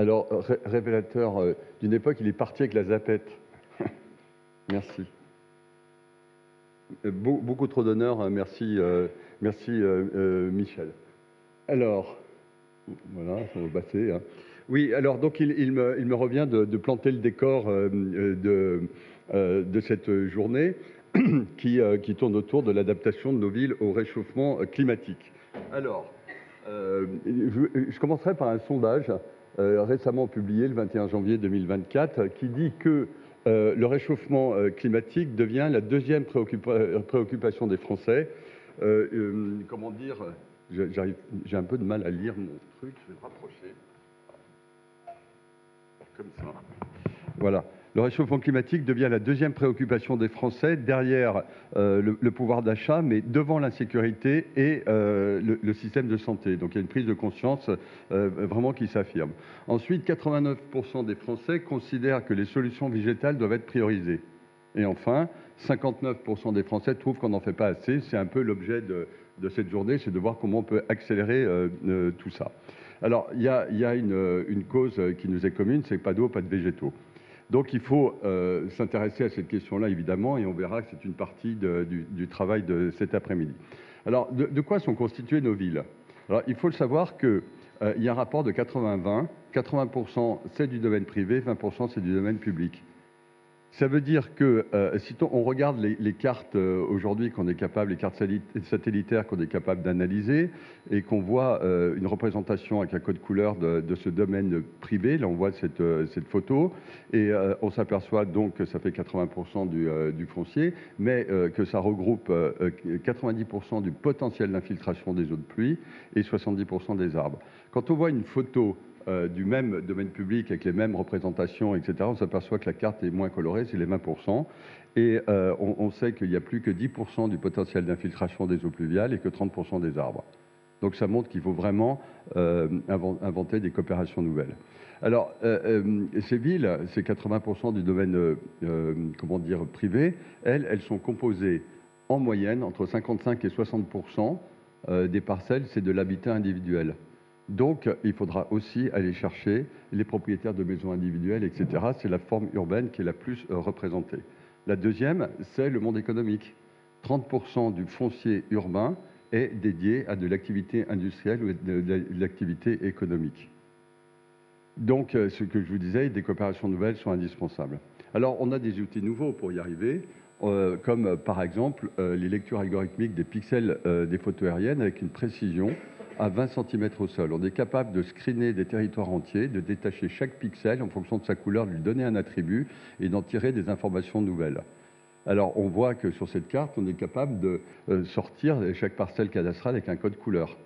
Alors, révélateur d'une époque, il est parti avec la zapette. Merci. Beaucoup trop d'honneur, merci, merci Michel. Alors, voilà, ça va passer. Hein. Oui, alors donc il me revient de planter le décor de cette journée qui tourne autour de l'adaptation de nos villes au réchauffement climatique. Alors, je commencerai par un sondage récemment publié le 21 janvier 2024 qui dit que le réchauffement climatique devient la deuxième préoccupation des Français. Comment dire, j'ai un peu de mal à lire mon truc, je vais me rapprocher. Comme ça. Voilà. Le réchauffement climatique devient la deuxième préoccupation des Français, derrière le pouvoir d'achat, mais devant l'insécurité et le système de santé. Donc il y a une prise de conscience vraiment qui s'affirme. Ensuite, 89% des Français considèrent que les solutions végétales doivent être priorisées. Et enfin, 59% des Français trouvent qu'on n'en fait pas assez. C'est un peu l'objet de cette journée, c'est de voir comment on peut accélérer tout ça. Alors, il y a une cause qui nous est commune, c'est pas d'eau, pas de végétaux. Donc il faut s'intéresser à cette question-là, évidemment, et on verra que c'est une partie du travail de cet après-midi. Alors, de quoi sont constituées nos villes? Alors, il faut le savoir qu'il y a un rapport de 80-20. 80% c'est du domaine privé, 20% c'est du domaine public. Ça veut dire que si on regarde les cartes aujourd'hui qu'on est capable, les cartes satellitaires qu'on est capable d'analyser et qu'on voit une représentation avec un code couleur de ce domaine privé, là on voit cette photo et on s'aperçoit donc que ça fait 80% du foncier, mais que ça regroupe 90% du potentiel d'infiltration des eaux de pluie et 70% des arbres. Quand on voit une photo du même domaine public avec les mêmes représentations, etc., on s'aperçoit que la carte est moins colorée, c'est les 20%. Et on sait qu'il n'y a plus que 10% du potentiel d'infiltration des eaux pluviales et que 30% des arbres. Donc ça montre qu'il faut vraiment inventer des coopérations nouvelles. Alors, ces villes, ces 80% du domaine comment dire, privé, elles sont composées en moyenne entre 55 et 60% des parcelles, c'est de l'habitat individuel. Donc, il faudra aussi aller chercher les propriétaires de maisons individuelles, etc. C'est la forme urbaine qui est la plus représentée. La deuxième, c'est le monde économique. 30% du foncier urbain est dédié à de l'activité industrielle ou de l'activité économique. Donc, ce que je vous disais, des coopérations nouvelles sont indispensables. Alors, on a des outils nouveaux pour y arriver, comme par exemple les lectures algorithmiques des pixels des photos aériennes avec une précision à 20 cm au sol. On est capable de screener des territoires entiers, de détacher chaque pixel en fonction de sa couleur, de lui donner un attribut et d'en tirer des informations nouvelles. Alors, on voit que sur cette carte, on est capable de sortir chaque parcelle cadastrale avec un code couleur.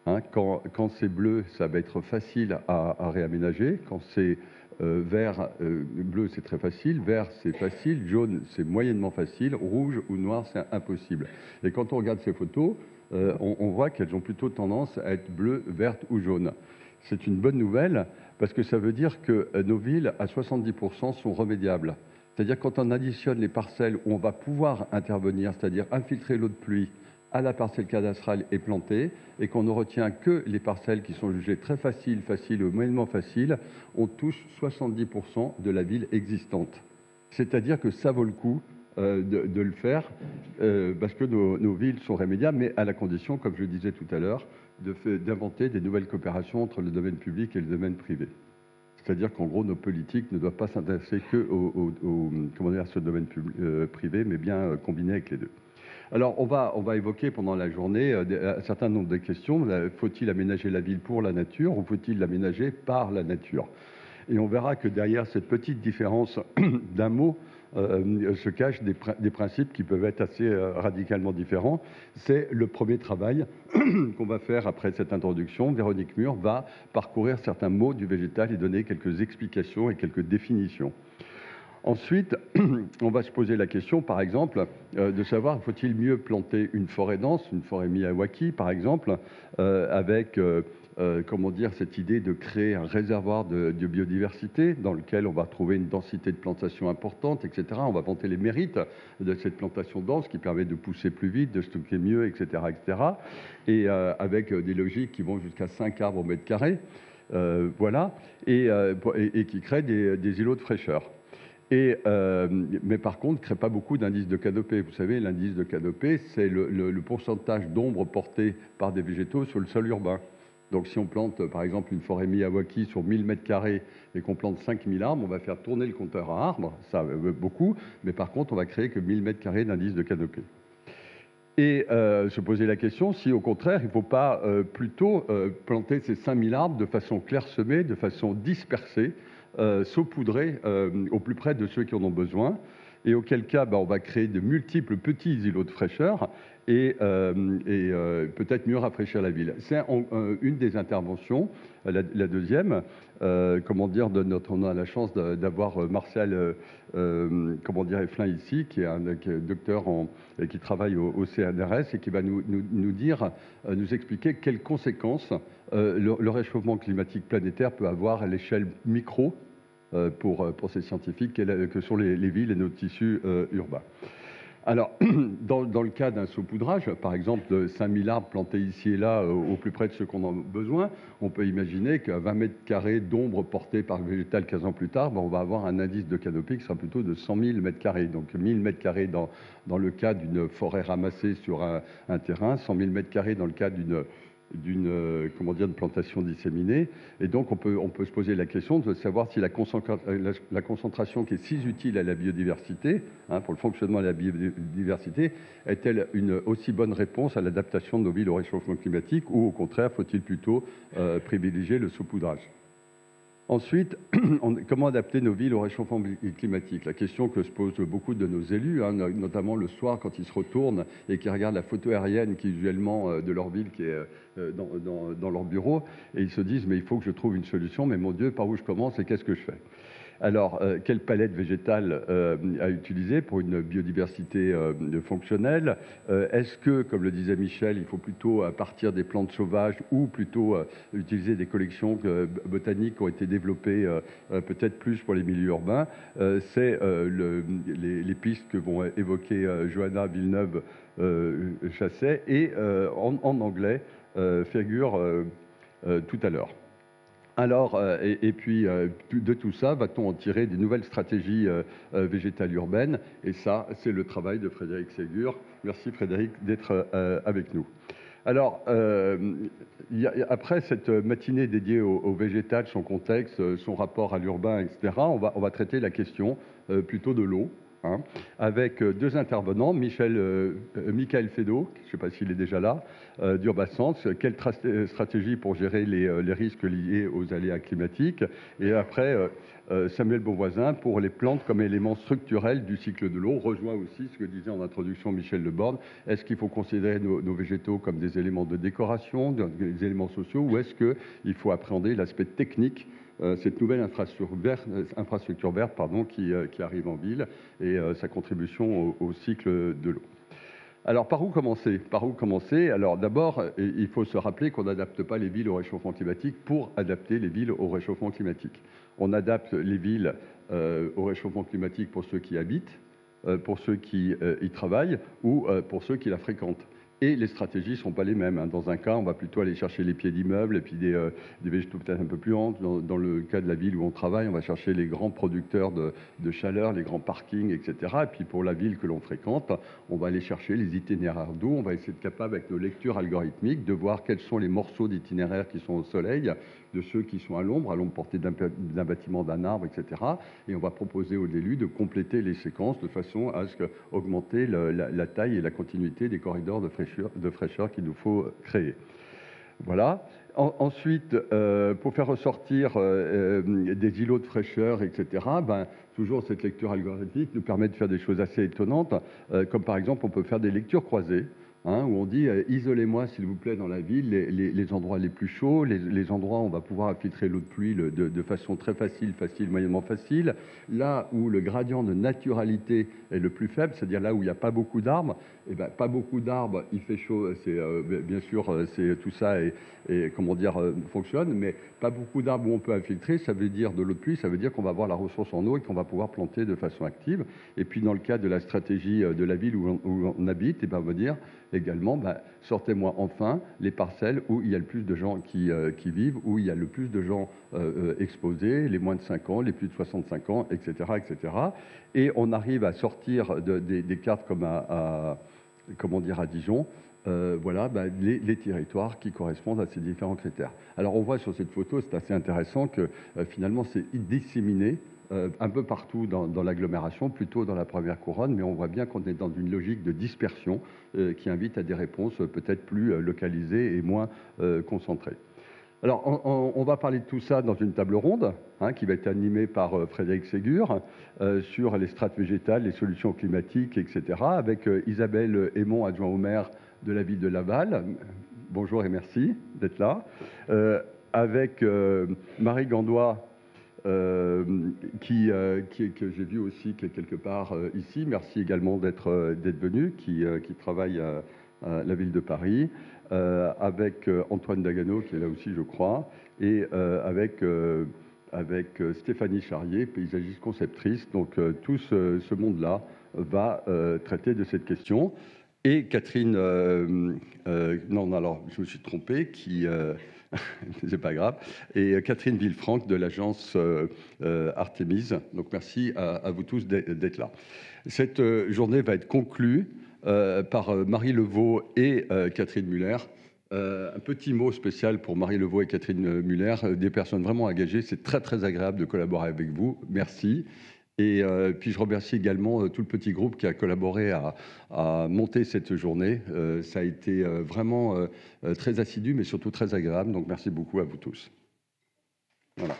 Hein, quand c'est bleu, ça va être facile à réaménager. Quand c'est vert, bleu, c'est très facile. Vert, c'est facile. Jaune, c'est moyennement facile. Rouge ou noir, c'est impossible. Et quand on regarde ces photos, on voit qu'elles ont plutôt tendance à être bleues, vertes ou jaunes. C'est une bonne nouvelle parce que ça veut dire que nos villes, à 70%, sont remédiables. C'est-à-dire quand on additionne les parcelles où on va pouvoir intervenir, c'est-à-dire infiltrer l'eau de pluie à la parcelle cadastrale et plantée, et qu'on ne retient que les parcelles qui sont jugées très faciles, faciles ou moyennement faciles, on touche 70% de la ville existante. C'est-à-dire que ça vaut le coup de le faire parce que nos villes sont remédiables, mais à la condition, comme je le disais tout à l'heure, d'inventer des nouvelles coopérations entre le domaine public et le domaine privé. C'est-à-dire qu'en gros, nos politiques ne doivent pas s'intéresser que à ce domaine privé, mais bien combiner avec les deux. Alors, on va évoquer pendant la journée un certain nombre de questions. Faut-il aménager la ville pour la nature ou faut-il l'aménager par la nature? Et on verra que derrière cette petite différence d'un mot se cachent des principes qui peuvent être assez radicalement différents. C'est le premier travail qu'on va faire après cette introduction. Véronique Mur va parcourir certains mots du végétal et donner quelques explications et quelques définitions. Ensuite, on va se poser la question, par exemple, de savoir faut-il mieux planter une forêt dense, une forêt Miyawaki, par exemple, avec comment dire, cette idée de créer un réservoir de biodiversité dans lequel on va trouver une densité de plantation importante, etc. On va vanter les mérites de cette plantation dense qui permet de pousser plus vite, de stocker mieux, etc. etc. Et avec des logiques qui vont jusqu'à 5 arbres au mètre carré. Voilà, et qui crée des îlots de fraîcheur. Mais par contre, ne crée pas beaucoup d'indices de canopée. Vous savez, l'indice de canopée, c'est le pourcentage d'ombre porté par des végétaux sur le sol urbain. Donc si on plante par exemple une forêt Miyawaki sur 1000 m² et qu'on plante 5000 arbres, on va faire tourner le compteur à arbres, ça beaucoup, mais par contre on va créer que 1000 m² d'indice de canopée. Et se poser la question si au contraire il ne faut pas plutôt planter ces 5000 arbres de façon clairsemée, de façon dispersée, saupoudrés au plus près de ceux qui en ont besoin, et auquel cas on va créer de multiples petits îlots de fraîcheur et peut-être mieux rafraîchir la ville. C'est une des interventions. La deuxième, comment dire, on a la chance d'avoir Martial Eflin ici, qui est docteur qui travaille au CNRS et qui va nous dire, nous expliquer quelles conséquences le réchauffement climatique planétaire peut avoir à l'échelle micro pour ces scientifiques que sont les villes et nos tissus urbains. Alors, dans le cas d'un saupoudrage, par exemple de 5000 arbres plantés ici et là au plus près de ceux qu'on a besoin, on peut imaginer qu'à 20 m² d'ombre portée par le végétal 15 ans plus tard, on va avoir un indice de canopée qui sera plutôt de 100 000 m². Donc 1000 m² dans le cas d'une forêt ramassée sur un terrain, 100 000 m² dans le cas d'une plantation disséminée. Et donc on peut se poser la question de savoir si la concentration qui est si utile à la biodiversité, pour le fonctionnement de la biodiversité, est-elle une aussi bonne réponse à l'adaptation de nos villes au réchauffement climatique, ou au contraire faut-il plutôt privilégier le saupoudrage? Ensuite, comment adapter nos villes au réchauffement climatique? La question que se posent beaucoup de nos élus, notamment le soir quand ils se retournent et qui regardent la photo aérienne qui est visuellement de leur ville qui est dans leur bureau, et ils se disent mais il faut que je trouve une solution, mais mon Dieu, par où je commence et qu'est-ce que je fais? Alors, quelle palette végétale à utiliser pour une biodiversité fonctionnelle? Est-ce que, comme le disait Michel, il faut plutôt partir des plantes sauvages ou plutôt utiliser des collections botaniques qui ont été développées peut-être plus pour les milieux urbains? C'est les pistes que vont évoquer Johanna Villeneuve-Chasset et en anglais figure tout à l'heure. Alors, et puis, de tout ça, va-t-on en tirer des nouvelles stratégies végétales urbaines? Et ça, c'est le travail de Frédéric Ségur. Merci Frédéric d'être avec nous. Alors, après cette matinée dédiée au végétal, son contexte, son rapport à l'urbain, etc., on va traiter la question plutôt de l'eau. Avec deux intervenants, Michael Fédot, je ne sais pas s'il est déjà là, d'Urbasense, quelle stratégie pour gérer les risques liés aux aléas climatiques, et après Samuel Beauvoisin pour les plantes comme éléments structurels du cycle de l'eau. Rejoint aussi ce que disait en introduction Michel Leborgne. Est-ce qu'il faut considérer nos végétaux comme des éléments de décoration, des éléments sociaux, ou est-ce qu'il faut appréhender l'aspect technique, cette nouvelle infrastructure verte qui arrive en ville, et sa contribution au cycle de l'eau. Alors, par où commencer? Alors, d'abord, il faut se rappeler qu'on n'adapte pas les villes au réchauffement climatique pour adapter les villes au réchauffement climatique. On adapte les villes au réchauffement climatique pour ceux qui habitent, pour ceux qui y travaillent ou pour ceux qui la fréquentent. Et les stratégies ne sont pas les mêmes. Dans un cas, on va plutôt aller chercher les pieds d'immeubles et puis des végétaux peut-être un peu plus hauts. Dans le cas de la ville où on travaille, on va chercher les grands producteurs de chaleur, les grands parkings, etc. Et puis pour la ville que l'on fréquente, on va aller chercher les itinéraires d'eau. On va essayer de capable, avec nos lectures algorithmiques, de voir quels sont les morceaux d'itinéraires qui sont au soleil, de ceux qui sont à l'ombre portée d'un bâtiment, d'un arbre, etc. Et on va proposer aux élus de compléter les séquences de façon à augmenter la taille et la continuité des corridors de fraîcheur qu'il nous faut créer. Voilà. Ensuite, pour faire ressortir des îlots de fraîcheur, etc., toujours cette lecture algorithmique nous permet de faire des choses assez étonnantes, comme par exemple, on peut faire des lectures croisées, où on dit isolez-moi s'il vous plaît dans la ville les endroits les plus chauds, les endroits où on va pouvoir infiltrer l'eau de pluie de façon très facile, moyennement facile, là où le gradient de naturalité est le plus faible, c'est-à-dire là où il n'y a pas beaucoup d'arbres. Et pas beaucoup d'arbres, il fait chaud, bien sûr, tout ça fonctionne, mais pas beaucoup d'arbres où on peut infiltrer, ça veut dire de l'eau de pluie, ça veut dire qu'on va avoir la ressource en eau et qu'on va pouvoir planter de façon active. Et puis dans le cas de la stratégie de la ville où on habite, on va dire également, sortez-moi enfin les parcelles où il y a le plus de gens qui vivent, où il y a le plus de gens exposés, les moins de 5 ans, les plus de 65 ans, etc. etc. Et on arrive à sortir des cartes comme comment dire, à Dijon, voilà, les territoires qui correspondent à ces différents critères. Alors on voit sur cette photo, c'est assez intéressant que finalement c'est disséminé un peu partout dans l'agglomération, plutôt dans la première couronne, mais on voit bien qu'on est dans une logique de dispersion qui invite à des réponses peut-être plus localisées et moins concentrées. Alors, on va parler de tout ça dans une table ronde qui va être animée par Frédéric Ségur sur les strates végétales, les solutions climatiques, etc., avec Isabelle Aymon, adjoint au maire de la ville de Laval. Bonjour et merci d'être là. Avec Marie Gandois, que j'ai vu aussi qui est quelque part ici. Merci également d'être venu, qui travaille à la ville de Paris. Avec Antoine Dagano, qui est là aussi, je crois, et avec Stéphanie Charrier, paysagiste conceptrice. Donc tout ce monde-là va traiter de cette question. Et Catherine, non, alors je me suis trompé, c'est pas grave, et Catherine Villefranc de l'agence Artemis. Donc merci à vous tous d'être là. Cette journée va être conclue par Marie Levaux et Catherine Muller. Un petit mot spécial pour Marie Levaux et Catherine Muller, des personnes vraiment engagées. C'est très très agréable de collaborer avec vous. Merci. Et puis je remercie également tout le petit groupe qui a collaboré à monter cette journée. Ça a été vraiment très assidu, mais surtout très agréable. Donc merci beaucoup à vous tous. Voilà.